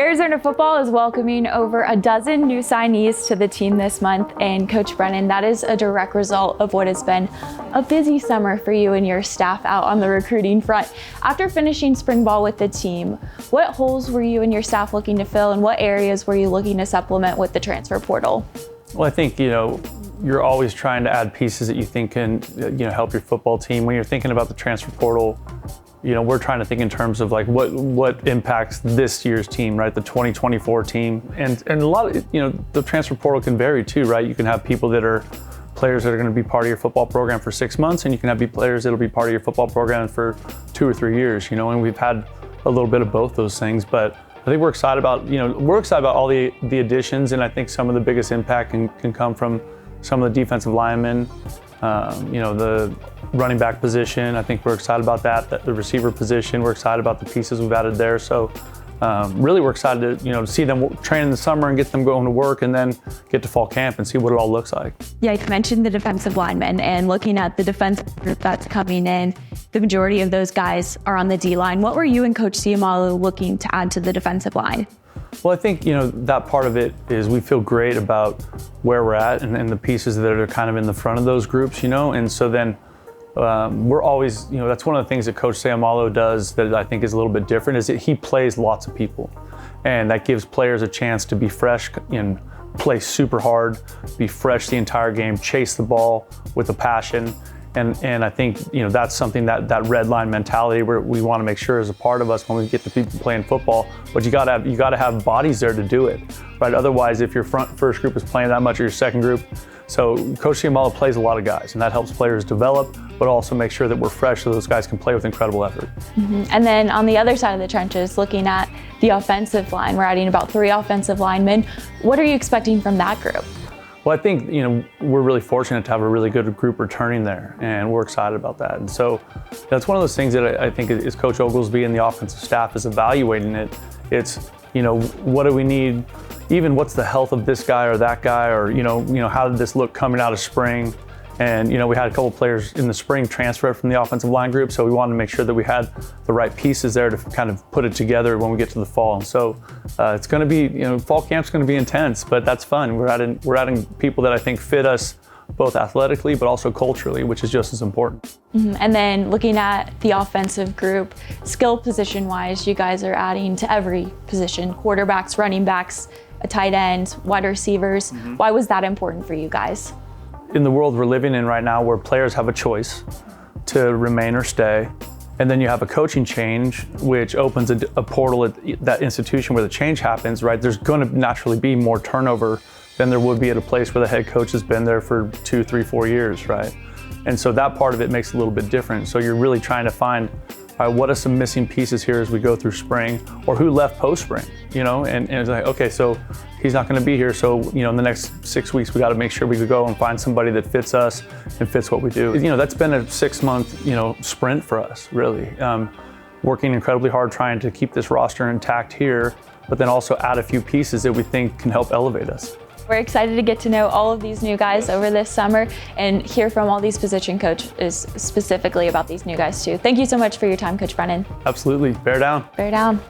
Arizona football is welcoming over a dozen new signees to the team this month, and Coach Brennan, that is a direct result of what has been a busy summer for you and your staff out on the recruiting front. After finishing spring ball with the team, what holes were you and your staff looking to fill, and what areas were you looking to supplement with the transfer portal? Well, I think, you're always trying to add pieces that you think can, help your football team. When you're thinking about the transfer portal, we're trying to think in terms of like what impacts this year's team, right? The 2024 team. And a lot of, the transfer portal can vary too, right? You can have people that are players that are going to be part of your football program for 6 months, and you can have players that'll be part of your football program for 2 or 3 years, and we've had a little bit of both those things. But I think we're excited about, all the additions, and I think some of the biggest impact can come from some of the defensive linemen, the running back position. I think we're excited about that. The receiver position, we're excited about the pieces we've added there. So really we're excited to, see them train in the summer and get them going to work, and then get to fall camp and see what it all looks like. Yeah, you mentioned the defensive linemen, and looking at the defensive group that's coming in, the majority of those guys are on the D-line. What were you and Coach Ciamalu looking to add to the defensive line? Well, I think, that part of it is we feel great about where we're at and the pieces that are kind of in the front of those groups, and so then we're always, that's one of the things that Coach Ciamalu does that I think is a little bit different, is that he plays lots of people, and that gives players a chance to be fresh and play super hard, be fresh the entire game, chase the ball with a passion. And I think, that's something that red line mentality where we want to make sure is a part of us when we get to people playing football. But you got to have bodies there to do it, right? Otherwise, if your first group is playing that much, or your second group. So Coach Ciamalu plays a lot of guys, and that helps players develop, but also make sure that we're fresh so those guys can play with incredible effort. Mm-hmm. And then on the other side of the trenches, looking at the offensive line, we're adding about 3 offensive linemen. What are you expecting from that group? Well, I think, we're really fortunate to have a really good group returning there, and we're excited about that. And so that's one of those things that I think is Coach Oglesby and the offensive staff is evaluating it. It's, what do we need? Even what's the health of this guy or that guy, or, how did this look coming out of spring? And, we had a couple players in the spring transfer from the offensive line group, so we wanted to make sure that we had the right pieces there to kind of put it together when we get to the fall. And so it's going to be, fall camp's going to be intense, but that's fun. We're adding people that I think fit us both athletically, but also culturally, which is just as important. Mm-hmm. And then looking at the offensive group, skill position-wise, you guys are adding to every position: quarterbacks, running backs, a tight end, wide receivers. Mm-hmm. Why was that important for you guys? In the world we're living in right now, where players have a choice to remain or stay, and then you have a coaching change, which opens a portal at that institution where the change happens, right? There's going to naturally be more turnover than there would be at a place where the head coach has been there for 2, 3, 4 years, right? And so that part of it makes it a little bit different. So you're really trying to find, what are some missing pieces here as we go through spring, or who left post-spring, and it's like, okay, so he's not going to be here. So, in the next 6 weeks, we got to make sure we could go and find somebody that fits us and fits what we do. That's been a 6-month, sprint for us, really. Working incredibly hard, trying to keep this roster intact here, but then also add a few pieces that we think can help elevate us. We're excited to get to know all of these new guys over this summer and hear from all these position coaches specifically about these new guys too. Thank you so much for your time, Coach Brennan. Absolutely. Bear down. Bear down.